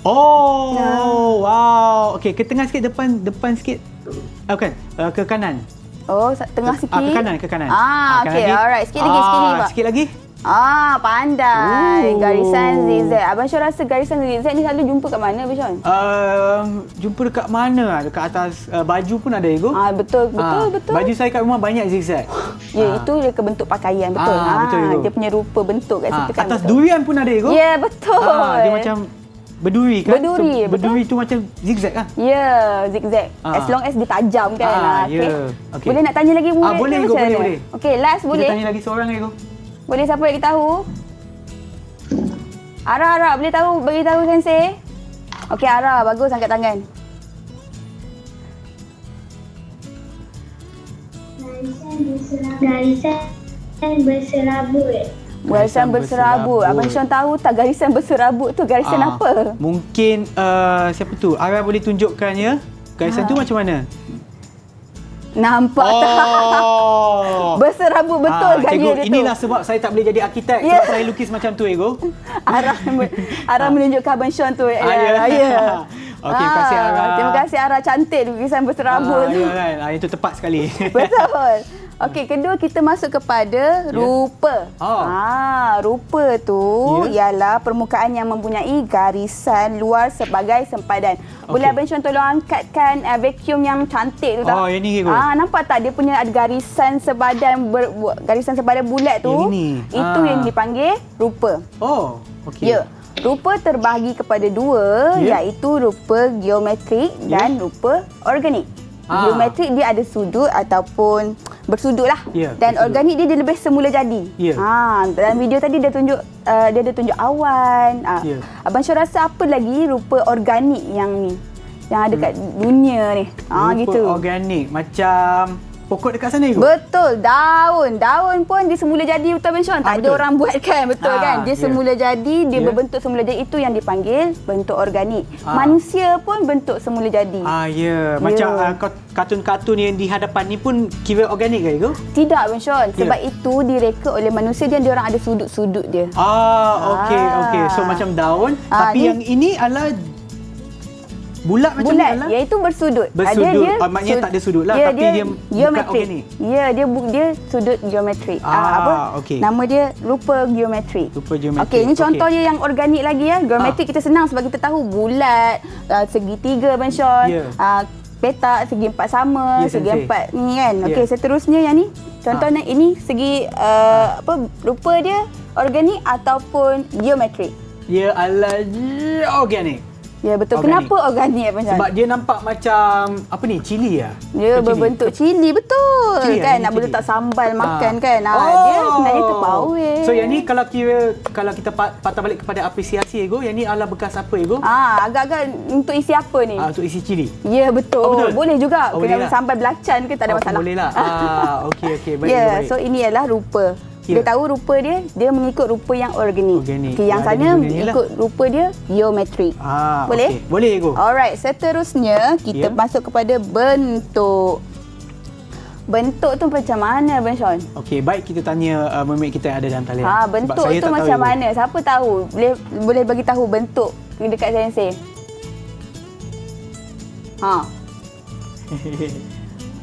Wow. Okey, ke tengah sikit, depan sikit. Bukan, ke kanan. Tengah sikit. Ke kanan. Okey, alright. Sikit lagi, Pak. Sikit lagi. Pandai. Garisan zigzag. Abang Syon rasa garisan zigzag ni selalu jumpa kat mana, Abang Syon? Jumpa dekat mana? Dekat atas baju pun ada, Ego. Betul. Baju saya kat rumah banyak zigzag. Ya, itu dia ke bentuk pakaian, betul. Betul, Ego. Dia punya rupa bentuk kat situ kan. Atas betul. durian pun ada, Ego. Ya, betul. Dia macam berduri kan? Berduri, betul. Berduri tu macam zigzag kan? Ya, zigzag. As long as dia tajam kan. Okay. Boleh nak tanya lagi murid? Boleh, Ego, boleh. Okey, last boleh. Kita tanya lagi seorang, Ego. Boleh siapa lagi tahu? Ara, boleh tahu bagi tahu sensei? Okey, Ara, bagus angkat tangan. Garisan berserabut. Garisan berserabut. Abang Syon tahu tak garisan berserabut tu garisan apa? Mungkin siapa tu? Ara boleh tunjukkan ya. Garisan tu macam mana? Nampak tak? Berserabut betul gaya cikgu, dia tu. inilah sebab saya tak boleh jadi arkitek. Sebab saya lukis macam tu, Ego. Ara menunjukkan Abang Syon tu. Ya. Okey, terima kasih Ara. Terima kasih Ara, cantik lukisan berserabut tu. Ya kan? Itu tepat sekali. Betul. Okey, kedua kita masuk kepada rupa. Rupa tu ialah permukaan yang mempunyai garisan luar sebagai sempadan. Boleh Abang Syon tolong angkatkan vacuum yang cantik tu tak? Yang ni ke? Nampak tak dia punya ada garisan sebadan bulat tu? Yang ini. Itu yang dipanggil rupa. Okey. Ya. Rupa terbahagi kepada dua, iaitu rupa geometrik dan rupa organik. Geometrik dia ada sudut ataupun bersudut lah. Dan organik dia lebih semula jadi. Dalam video tadi dia ada tunjuk awan. Abang Syon rasa apa lagi rupa organik yang ni? Yang ada kat dunia ni. Rupa gitu. organik macam pokok dekat sana, Ibu? Betul, daun. Daun pun dia semula jadi, betul Abang Syon? Tak ada orang buat kan, betul kan? Dia semula jadi, dia berbentuk semula jadi, itu yang dipanggil bentuk organik. Manusia pun bentuk semula jadi. Macam kartun-kartun yang di hadapan ni pun kira organik ke, Ibu? Tidak Abang Syon, sebab itu direka oleh manusia dia orang ada sudut-sudut dia. Okey. So macam daun, tapi yang ini adalah bulat macam ni lah. Iaitu bersudut. Bersudut. Maknanya tak ada sudut lah, tapi dia bukan organik. Ya, dia sudut geometrik. Okey. Nama dia rupa geometrik. Rupa geometrik. Okey, ini contoh dia yang organik lagi ya. Geometrik kita senang sebab kita tahu bulat, segitiga Abang Syon. Petak segi empat sama, segi empat ni kan. Okey, seterusnya yang ni. Contohnya ini segi rupa dia organik ataupun geometrik. Dia adalah organik. Ya betul. Organik. Kenapa organik Abang Syon? Sebab dia nampak macam apa ni? Cili ya? Dia berbentuk cili betul. Cili kan nak cili. letak sambal makan kan. Dia sebenarnya terpower. So yang ni kalau kita patah balik kepada apresiasi, Ego, yang ni adalah bekas apa, Ego? Agak-agak untuk isi apa ni? Untuk isi cili. Ya betul. Betul. Boleh juga. Boleh Kena lah. sambal belacan ke tak ada masalah. Boleh lah. Okey baik. Ya, baik. so ini adalah rupa. Dia tahu rupa dia mengikut rupa yang organik. Okey, yang Ada sana di dunia ni mengikut rupa dia geometrik. Boleh? Okay. Boleh, Ego. Alright, seterusnya kita masuk kepada bentuk. Bentuk tu macam mana, Abang Sean? Okey, baik kita tanya mermaid kita yang ada dalam talian. Sebab Bentuk saya tu tak macam tahu, Ego. mana? Siapa tahu? Boleh bagi tahu bentuk dekat sensei.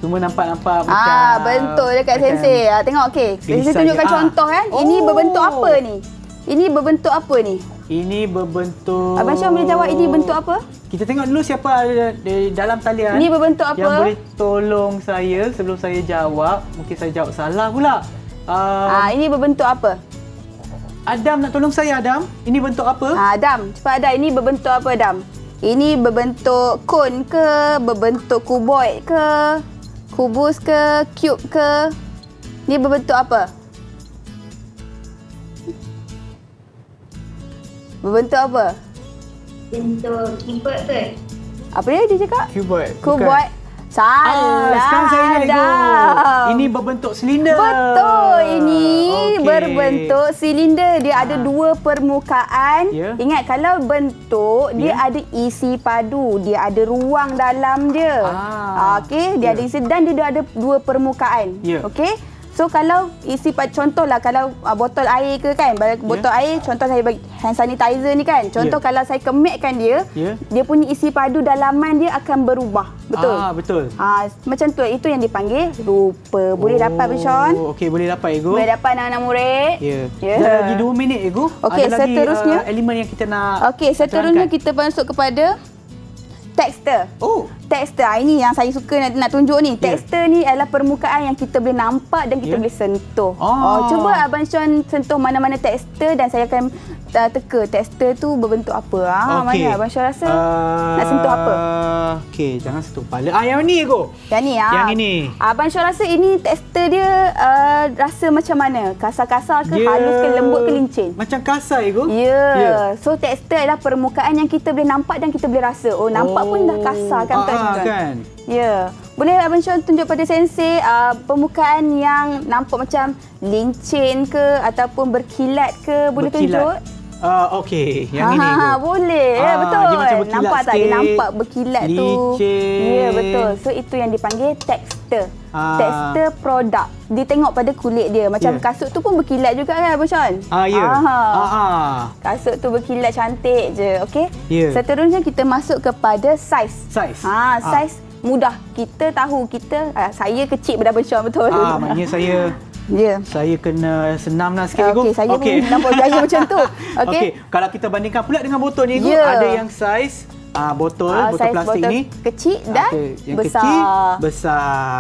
Semua nampak macam bentuk dekat sensei. Tengok okey. Sensei tulisan tunjukkan dia. contoh kan. Ini berbentuk apa ni? Ini berbentuk apa ni? Ini berbentuk... Abang Sean boleh jawab ini bentuk apa? Kita tengok dulu siapa ada di dalam talian. Ini berbentuk apa? Yang boleh tolong saya sebelum saya jawab. Mungkin saya jawab salah pula. Ini berbentuk apa? Adam, nak tolong saya, Adam. Ini bentuk apa? Adam, cepat Adam. Ini berbentuk apa, Adam? Ini berbentuk kon ke? Berbentuk kuboid ke? Kubus ke? Cube ke? Ini berbentuk apa? Berbentuk apa? Bentuk keyboard ke? Apa dia cakap? Cuboid. Kuboid. Salah. Sekarang saya ingat, Ego. Adam. Ini berbentuk silinder. Betul. Ini Okey. berbentuk silinder. Dia ada dua permukaan. Ya. Ingat, kalau bentuk, dia ada isi padu. Dia ada ruang dalam dia. Okey, dia ada isi dan dia ada dua permukaan. Ya. Okey. So kalau isi padu, contohlah kalau botol air ke kan, botol air, contoh saya bagi hand sanitizer ni kan. Contoh kalau saya kemetkan dia, dia punya isi padu dalaman dia akan berubah. Betul? Betul. Macam tu, itu yang dipanggil rupa. Boleh dapat, Abang Sean? Okey, boleh dapat, Ego. Boleh dapat anak-anak murid. Dah lagi 2 minit, Ego. Okey, ada lagi seterusnya. elemen yang kita nak Okey, seterusnya terangkan. kita masuk kepada tekstur. Tekstur. Ini yang saya suka nak tunjuk ni. Tekstur ni adalah permukaan yang kita boleh nampak dan kita boleh sentuh. Cuba Abang Sean sentuh mana-mana tekstur dan saya akan teka tekstur tu berbentuk apa. Mana Abang Sean rasa nak sentuh apa? Okey, jangan sentuh kepala. Yang ni, Ego. Yang ni. Yang ini. Abang Sean rasa ini tekstur dia rasa macam mana? Kasar-kasar ke, halus ke, lembut ke, licin? Macam kasar, Ego. Ya. So tekstur adalah permukaan yang kita boleh nampak dan kita boleh rasa. Nampak pun dah kasar kan, Tuan? Kan. Ya. Boleh Abang Sean tunjuk pada sensei permukaan yang nampak macam lincin ke ataupun berkilat ke? Boleh tunjuk? Okey, yang ini, Ego. Boleh. Betul. Dia macam berkilat nampak tak? sikit. Dia nampak berkilat tu. Licin. Ya, betul. So itu yang dipanggil tekstur. Tekstur produk. Dia tengok pada kulit dia. Macam kasut tu pun berkilat juga kan, Abang Sean? Ya. Kasut tu berkilat cantik je. Okey? Ya. Seterusnya kita masuk kepada saiz. Saiz mudah. Kita tahu saya kecil daripada Abang Sean, betul? Maknanya saya kena senamlah sikit, Ego. Okey, saya pun nampak gaya macam tu. Okey. Kalau kita bandingkan pula dengan botol ni, Ego, ada yang saiz botol saiz plastik botol ni kecil dan yang besar. kecil, besar.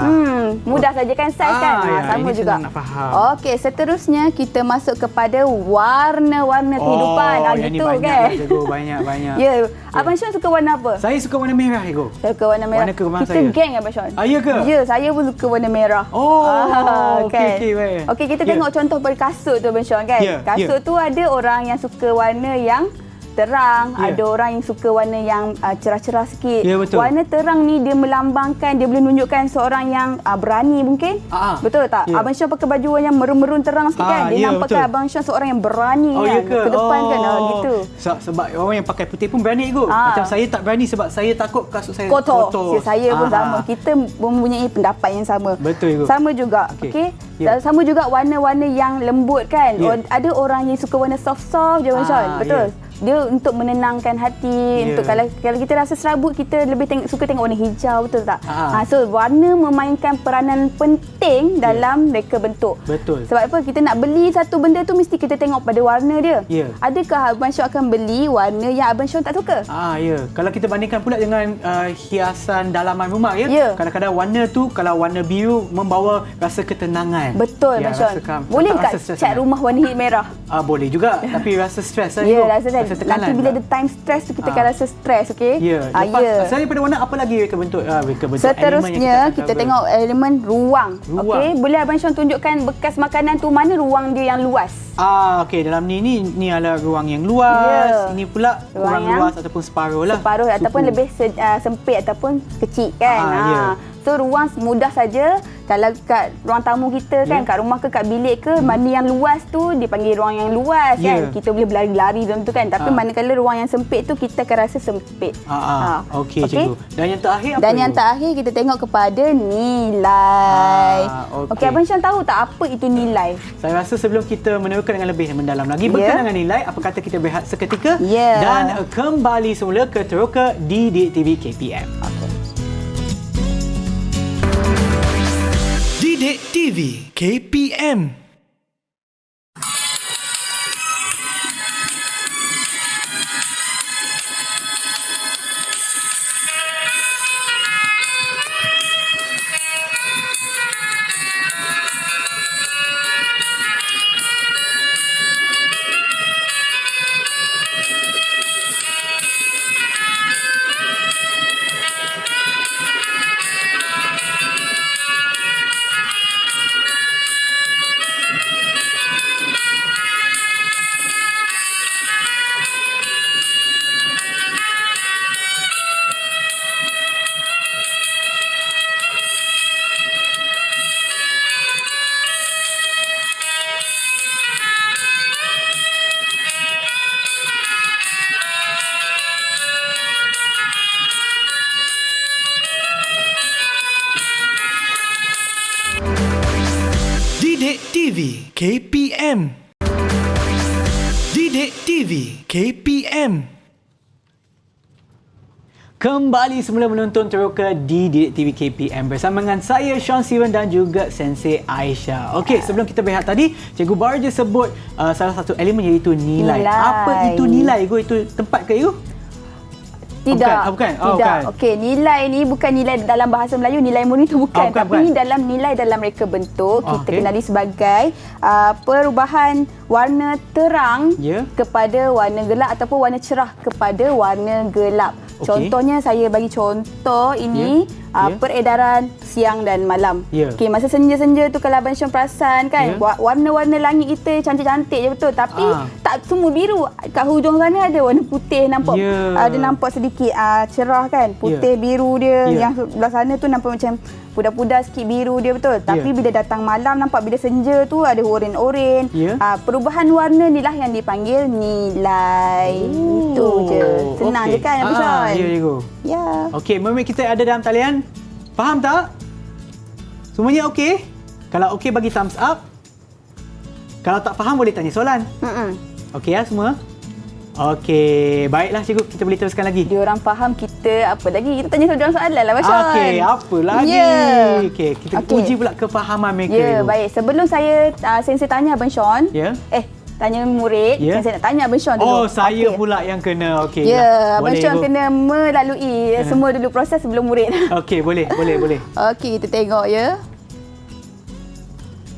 Mudah saja kan saiz kan? Sama ini juga. senang nak faham. Okey, seterusnya kita masuk kepada warna-warna kehidupan. Yang ni Gitu banyak kan? lah, Ego. Banyak. Ya. Abang Sean suka warna apa? Saya suka warna merah, Ego. Saya suka warna merah. Warna kegemaran Kita saya. geng, Abang Sean. Ya ke? Ya, saya pun suka warna merah. Okey, baik. Okey, kita tengok contoh pada kasut tu, Abang Sean kan? Kasut tu ada orang yang suka warna yang terang, ada orang yang suka warna yang cerah-cerah sikit. Ya, betul. Warna terang ni dia melambangkan, dia boleh menunjukkan seorang yang berani mungkin. Betul tak? Abang Sean pakai baju yang merun-merun terang sikit kan? Dia nampakkan Abang Sean seorang yang berani kan? Ke depan kan? Gitu. Sebab orang yang pakai putih pun berani, Ego. Macam saya tak berani sebab saya takut kasut saya kotor. kotor. Saya pun sama. Kita mempunyai pendapat yang sama. Betul, Ego. Sama juga. Okey. Sama juga warna-warna yang lembut kan? Ada orang yang suka warna soft-soft je, Abang Sean. Betul. Dia untuk menenangkan hati, untuk kalau kita rasa serabut, kita lebih suka tengok warna hijau, betul tak? So warna memainkan peranan penting dalam reka bentuk. Betul. Sebab apa? Kita nak beli satu benda tu mesti kita tengok pada warna dia. Adakah Abang Sean akan beli warna yang Abang Sean tak suka? Kalau kita bandingkan pula dengan hiasan dalaman rumah, kadang-kadang warna tu, kalau warna biru membawa rasa ketenangan. Betul, Abang Sean. Boleh tak cat rumah warna merah? Boleh juga, tapi rasa stres lah. Rasa stres. Nanti bila ada time stress tu kita akan rasa stres, okey? Lepas selain daripada warna, apa lagi reka bentuk seterusnya kita tengok elemen ruang. Okey, boleh Abang Sean tunjukkan bekas makanan tu, mana ruang dia yang luas? Okey, dalam ni adalah ruang yang luas. Ini pula ruang luas ataupun separuh lah. Separuh ataupun lebih sempit ataupun kecil kan. So ruang mudah saja. Kalau kat ruang tamu kita kan, kat rumah ke kat bilik ke, mana yang luas tu dipanggil ruang yang luas kan. Kita boleh berlari-lari dalam tu kan. Tapi manakala ruang yang sempit tu kita akan rasa sempit. Okey, cikgu. Dan yang terakhir apa? Dan yang terakhir kita tengok kepada nilai. Okey, Abang Syam tahu tak apa itu nilai? Saya rasa sebelum kita menerangkan dengan lebih mendalam lagi berkenaan dengan nilai, apa kata kita berehat seketika dan kembali semula ke Teroka Didik TV KPM. Didik TV KPM. Didik TV KPM. Didik TV KPM. Kembali semula menonton Teroka di Didik TV KPM bersama dengan saya Sean Steven dan juga Sensei Aisyah. Okey, sebelum kita berehat tadi, cikgu baru je sebut salah satu elemen iaitu nilai. Apa itu nilai? Itu tempat ke you? Tidak. Bukan. Tidak. Okey, nilai ni bukan nilai dalam bahasa Melayu, nilai murni tu bukan. Tapi ini dalam nilai dalam reka bentuk. Kita kenali sebagai perubahan warna terang kepada warna gelap ataupun warna cerah kepada warna gelap. Contohnya saya bagi contoh ini peredaran siang dan malam. Okey, masa senja-senja tu kalau Abang Syam perasan kan, warna-warna langit kita cantik-cantik je betul, tapi tak semua biru. Kat hujung sana ada warna putih nampak. Ada nampak sedikit cerah kan, putih biru dia. Yang sebelah sana tu nampak macam pudar-pudar sikit biru dia betul. Tapi bila datang malam nampak, bila senja tu ada oren-oren. Perubahan warna ni lah yang dipanggil nilai. Itu je. Senang je kan Abang Syam? Ya, cikgu. Okey, mermaid kita ada dalam talian. Faham tak? Semuanya okey? Kalau okey bagi thumbs up. Kalau tak faham boleh tanya soalan. Okey ya semua? Okey, baiklah cikgu, kita boleh teruskan lagi. Diorang faham, kita apa lagi? Kita tanya soalan lah Abang Syam. Okey, apa lagi? Okey, kita uji pula kefahaman mereka. Baik. Sebelum saya Sensei tanya Abang Syam. Tanya murid, yang saya nak tanya Abang Syam dulu. Saya pula yang kena. Okey. Abang Syam kena melalui semua dulu proses sebelum murid. Okey, boleh. Okey, kita tengok ya.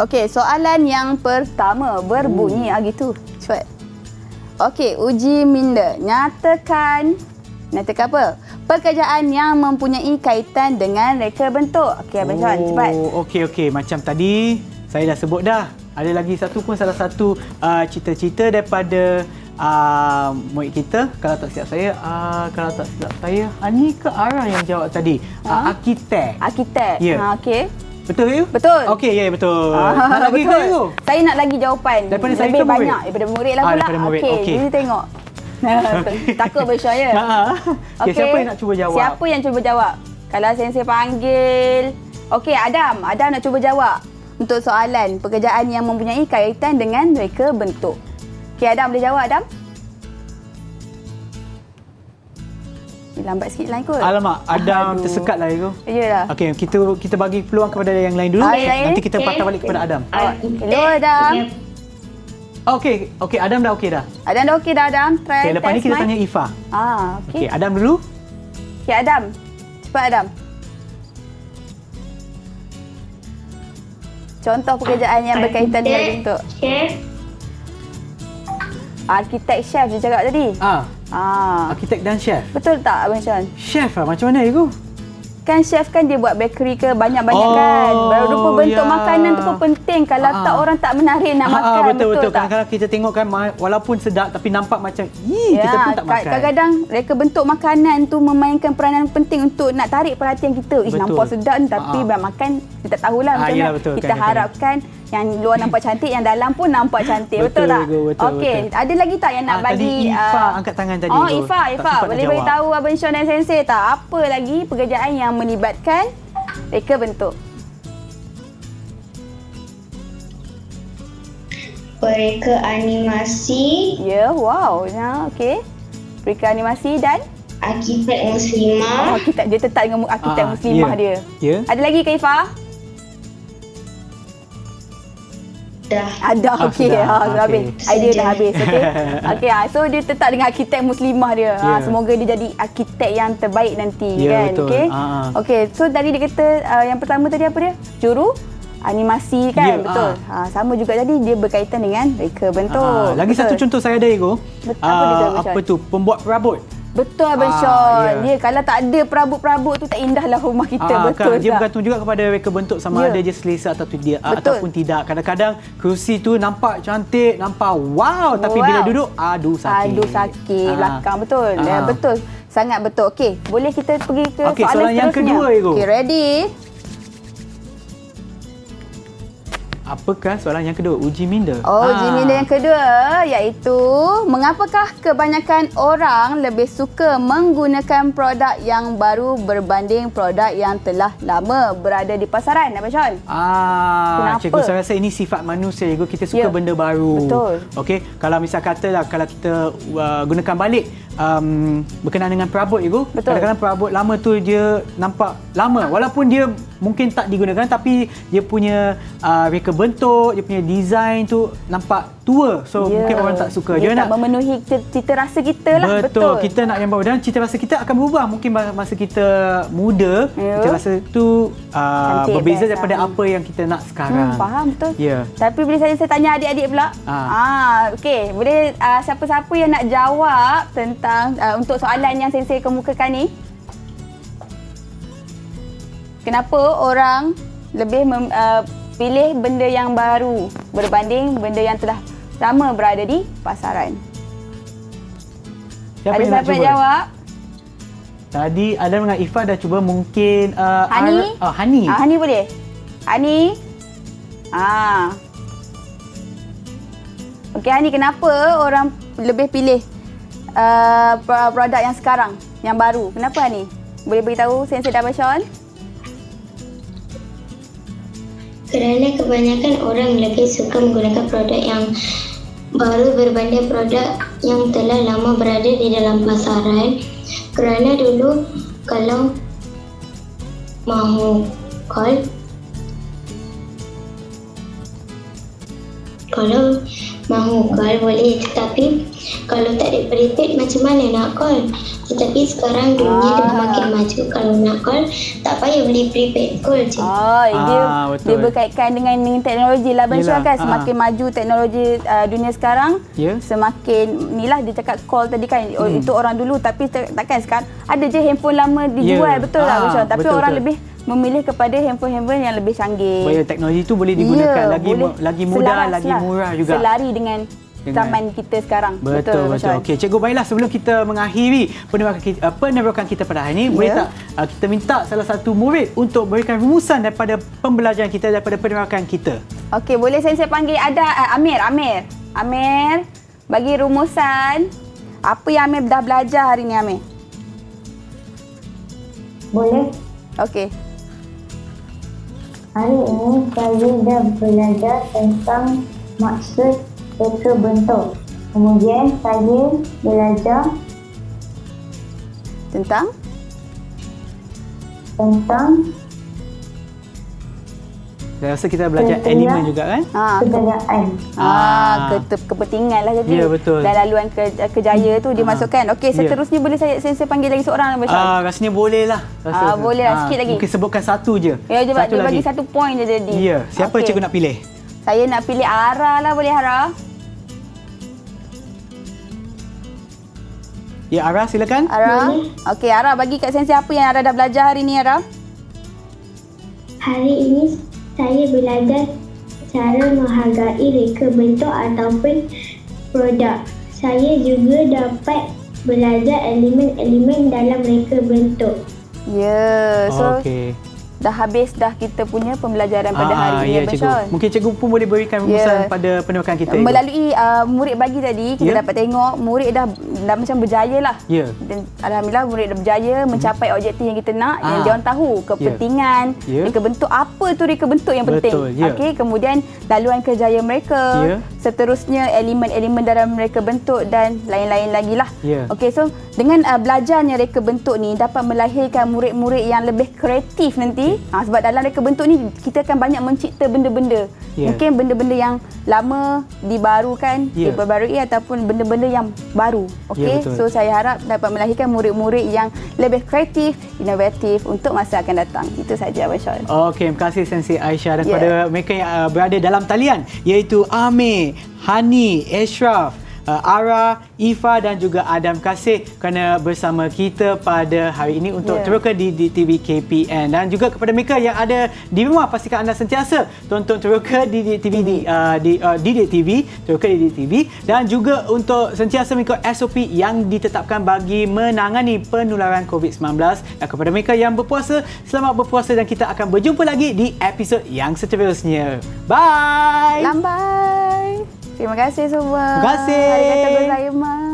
Okey, soalan yang pertama berbunyi gitu. Cepat. Okey, uji minda. Nyatakan apa? Pekerjaan yang mempunyai kaitan dengan reka bentuk. Okey, Abang Syam, cepat. Okey. Macam tadi saya dah sebut dah. Ada lagi satu pun salah satu cita-cita daripada murid kita. Kalau tak silap saya, Ani ke Ara yang jawab tadi? Arkitek. Okey. Betul ke you? Betul. Okey, betul. Nak lagi ke you? Saya nak lagi jawapan. Daripada saya lebih ke murid? banyak daripada murid lah pula. Daripada murid. Okey. Kita tengok. Takut Abang Syam ya? Okey, siapa yang nak cuba jawab? Siapa yang cuba jawab? Kalau Sensei panggil. Okey, Adam nak cuba jawab. Untuk soalan pekerjaan yang mempunyai kaitan dengan reka bentuk. Okey, Adam boleh jawab, Adam? Lambat sikit lain kot. Alamak, Adam tersekat lah itu. Yalah. Okey, kita bagi peluang kepada yang lain dulu. Nanti kita patah balik kepada Adam. Hello, Adam. Okey, Adam dah okey dah. Adam dah okey dah, Adam. Try. Okey, lepas ni kita tanya Ifa. Okey, Adam dulu. Okey, Adam. Cepat, Adam. Contoh pekerjaan yang berkaitan dengan bentuk. Chef. Arkitek, chef dia cakap tadi. Arkitek dan chef. Betul tak Abang Syam? Chef lah, macam mana itu? Kan chef kan dia buat bakery ke banyak-banyak kan. Rupa bentuk makanan tu pun penting penting. Kalau tak orang tak menarik nak makan. Betul. tak? Kadang-kadang kita tengok kan walaupun sedap tapi nampak macam kita pun tak makan. Kadang-kadang reka bentuk makanan tu memainkan peranan penting untuk nak tarik perhatian kita. Betul. Nampak sedap ni tapi makan kita tak tahulah macam mana. Betul, Kita harapkan yang luar nampak cantik, yang dalam pun nampak cantik. Betul tak? Okey, ada lagi tak yang nak bagi? Tadi Ifa angkat tangan tadi. Oh, Ifa. Boleh beritahu Abang Sean dan Sensei tak apa lagi pekerjaan yang melibatkan reka bentuk? Mereka animasi, Ya, wow. Ya, okey. Reka animasi dan arkitek muslimah, dia tetap dengan arkitek muslimah dia. Ya. Ada lagi ke Ifa? dah. Ada, okey. sudah. Dah habis. Okey. Idea dah Saja. habis, okey. Okey, so dia tetap dengan arkitek muslimah dia. Ya. Semoga dia jadi arkitek yang terbaik nanti, Ya, kan? betul. Okey. Okey, so tadi dia kata yang pertama tadi apa dia? Juru animasi kan, Ya, betul. Sama juga tadi dia berkaitan dengan reka bentuk. Lagi Betul. satu contoh saya ada, Ego. Betul. Apa dia, Abang Apa Sean? tu? Pembuat perabot. Betul Abang Ah, Sean. ya. Dia kalau tak ada perabot-perabot tu tak indahlah rumah kita. Betul kan, dia tak? bergantung juga kepada reka bentuk sama Ya. ada dia selesa Betul. ataupun tidak. Kadang-kadang kerusi tu nampak cantik, nampak wow, tapi bila duduk aduh sakit. Aduh sakit belakang, betul. Ya, betul. Sangat betul. Okey, boleh kita pergi ke Okey, soalan soalan yang seterusnya? kedua, Ego. Okey, ready? Apakah soalan yang kedua? Uji minda. Uji minda yang kedua iaitu mengapakah kebanyakan orang lebih suka menggunakan produk yang baru berbanding produk yang telah lama berada di pasaran, Abang Sean? Kenapa? Cikgu, saya rasa ini sifat manusia, Cikgu. Kita suka Ya, benda baru. betul. Okey, kalau misal katalah kalau kita gunakan balik berkenaan dengan perabot, Cikgu. Betul. Kadang-kadang perabot lama tu dia nampak lama. Walaupun dia mungkin tak digunakan tapi dia punya reka bentuk, dia punya design tu nampak tua. So mungkin orang tak suka. Dia tak nak memenuhi cita rasa kita lah. Betul. Kita nak yang baru dan cita rasa kita akan berubah. Mungkin masa kita muda, Ya. cita rasa tu Cantik, berbeza best daripada lah. apa yang kita nak sekarang. Faham, betul. Ya. Tapi bila saya tanya adik-adik pula. Okey, boleh siapa-siapa yang nak jawab tentang untuk soalan yang Sensei kemukakan ni? Kenapa orang lebih pilih benda yang baru berbanding benda yang telah lama berada di pasaran? Siapa Ada yang nak siapa nak cuba? jawab? Tadi Adam dengan Ifa dah cuba, mungkin Hani? Hani. Hani boleh? Hani? Okey, Hani, kenapa orang lebih pilih produk yang sekarang, yang baru? Kenapa, Hani? Boleh beritahu Sensei dan Abang Sean? Kerana kebanyakan orang lebih suka menggunakan produk yang baru berbanding produk yang telah lama berada di dalam pasaran. Kerana dulu kalau mahu call boleh, tetapi kalau tak ada prepaid macam mana nak call? Tetapi sekarang dunia dah makin maju, kalau nak call tak payah beli prepaid call je. Dia berkaitan dengan teknologi lah Abang Yelah, Sean kan. Semakin maju teknologi dunia sekarang, Ya. semakin inilah dia cakap call tadi kan. Itu orang dulu, tapi takkan sekarang ada je handphone lama dijual, betul tak Abang Sean? Tapi betul, orang betul. lebih memilih kepada handphone yang lebih canggih. Supaya teknologi tu boleh digunakan boleh lagi mudah, selaras lagi lah. murah juga. Selari dengan zaman kita sekarang. Betul. Abang Sean? Okey, Cikgu, baiklah, sebelum kita mengakhiri penerokan kita pada hari ini, boleh tak kita minta salah satu murid untuk berikan rumusan daripada pembelajaran kita, daripada penerokan kita? Okey, boleh saya panggil ada Amir, bagi rumusan apa yang Amir dah belajar hari ni, Amir? Boleh. Okey. Hari ini saya dah belajar tentang maksud reka bentuk. Kemudian saya belajar Tentang Saya rasa kita belajar Betul, elemen ya. juga kan? kejayaan. kepentingan lah jadi. Ya, betul. Dan laluan kejaya tu dimasukkan. Okey, Ya. seterusnya boleh saya panggil lagi seorang Abang Sean? Rasanya boleh lah. Boleh lah, sikit lagi. Mungkin sebutkan satu je. Ya, dia Satu bagi lagi. satu point je jadi. Ya, siapa Okey. cikgu nak pilih? Saya nak pilih Ara lah, boleh Ara? Ya, Ara, silakan. Ara? Okey, Ara bagi kat Sensei apa yang Ara dah belajar hari ni, Ara? Hari ini saya belajar cara menghargai reka bentuk ataupun produk. Saya juga dapat belajar elemen-elemen dalam reka bentuk. Ya, so Okey. dah habis dah kita punya pembelajaran pada hari ini, ya, Abang cikgu. Sean. Mungkin cikgu pun boleh berikan rumusan pada pendewakan kita. Ibu. Melalui murid bagi tadi, kita Ya. dapat tengok murid dah macam berjaya lah. Ya. Dan Alhamdulillah murid dah berjaya mencapai objektif yang kita nak, yang dia orang tahu kepentingan, Ya. reka bentuk, apa tu reka bentuk yang penting. Betul, ya. Okey, kemudian laluan kerjaya mereka, Ya. seterusnya elemen-elemen dalam reka bentuk dan lain-lain lagi lah. Ya. Okey, so dengan belajarnya reka bentuk ni dapat melahirkan murid-murid yang lebih kreatif nanti. Sebab dalam reka bentuk ni kita akan banyak mencipta benda-benda. Ya. Mungkin benda-benda yang lama dibarukan, Ya. diperbarui ataupun benda-benda yang baru. Okey, betul. so saya harap dapat melahirkan murid-murid yang lebih kreatif, inovatif untuk masa akan datang. Itu saja, Abang Sean. Okey, terima kasih Sensei Aisyah dan Ya. kepada mereka yang berada dalam talian iaitu Amir, Hani, Ashraf, Ara, Ifa dan juga Adam Kasih kerana bersama kita pada hari ini untuk Ya. Teroka Didik TV KPN, dan juga kepada mereka yang ada di rumah, pastikan anda sentiasa tonton Teroka Didik TV Didik TV, Teroka Didik TV, dan juga untuk sentiasa mengikut SOP yang ditetapkan bagi menangani penularan COVID-19. Dan kepada mereka yang berpuasa, selamat berpuasa dan kita akan berjumpa lagi di episod yang seterusnya. Bye. Lambai. Terima kasih semua. Terima kasih. Arigatou gozaimasu.